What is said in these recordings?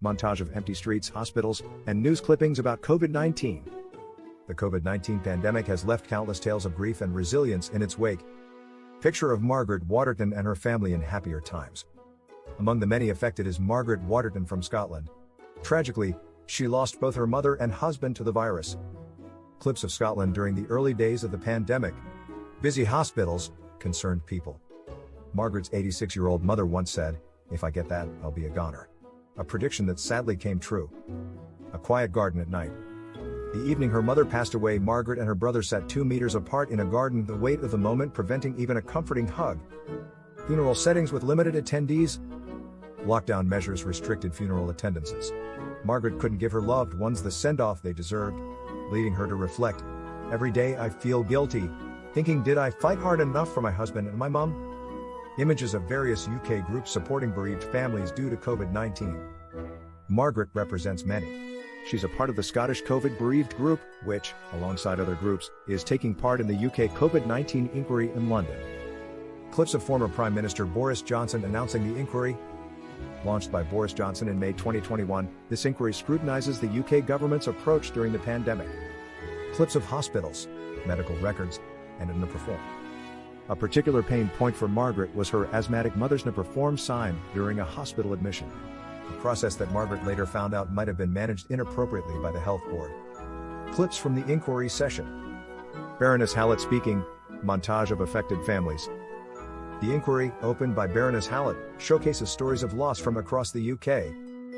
montage of empty streets, hospitals, and news clippings about COVID-19. The COVID-19 pandemic has left countless tales of grief and resilience in its wake. Picture of Margaret Waterton and her family in happier times. Among the many affected is Margaret Waterton from Scotland. Tragically, she lost both her mother and husband to the virus. Clips of Scotland during the early days of the pandemic. Busy hospitals, concerned people. Margaret's 86-year-old mother once said, "If I get that, I'll be a goner." A prediction that sadly came true. A quiet garden at night. The evening her mother passed away, Margaret and her brother sat 2 meters apart in a garden, the weight of the moment preventing even a comforting hug. Funeral settings with limited attendees. Lockdown measures restricted funeral attendances. Margaret couldn't give her loved ones the send-off they deserved, leading her to reflect, "Every day I feel guilty, thinking, did I fight hard enough for my husband and my mum?" Images of various UK groups supporting bereaved families due to COVID-19. Margaret represents many. She's a part of the Scottish COVID Bereaved group, which, alongside other groups, is taking part in the UK COVID-19 inquiry in London. Clips of former Prime Minister Boris Johnson announcing the inquiry. Launched by Boris Johnson in May 2021, this inquiry scrutinizes the UK government's approach during the pandemic. Clips of hospitals, medical records, and NAPR. A particular pain point for Margaret was her asthmatic mother's NAPR sign during a hospital admission. A process that Margaret later found out might have been managed inappropriately by the health board. Clips from the inquiry session. Baroness Hallett speaking, montage of affected families. The inquiry, opened by Baroness Hallett, showcases stories of loss from across the UK.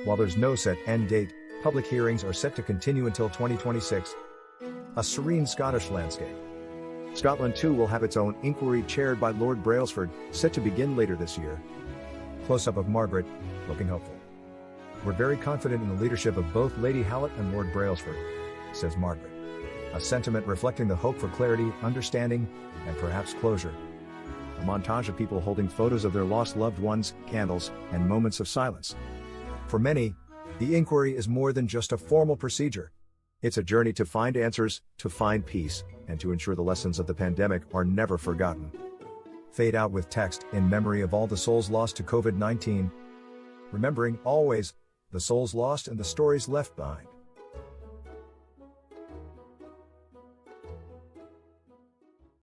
While there's no set end date, public hearings are set to continue until 2026. A serene Scottish landscape. Scotland too will have its own inquiry chaired by Lord Brailsford, set to begin later this year. Close-up of Margaret, looking hopeful. "We're very confident in the leadership of both Lady Hallett and Lord Brailsford," says Margaret. A sentiment reflecting the hope for clarity, understanding, and perhaps closure. A montage of people holding photos of their lost loved ones, candles, and moments of silence. For many, the inquiry is more than just a formal procedure. It's a journey to find answers, to find peace, and to ensure the lessons of the pandemic are never forgotten. Fade out with text, in memory of all the souls lost to COVID-19. Remembering, always, the souls lost and the stories left behind.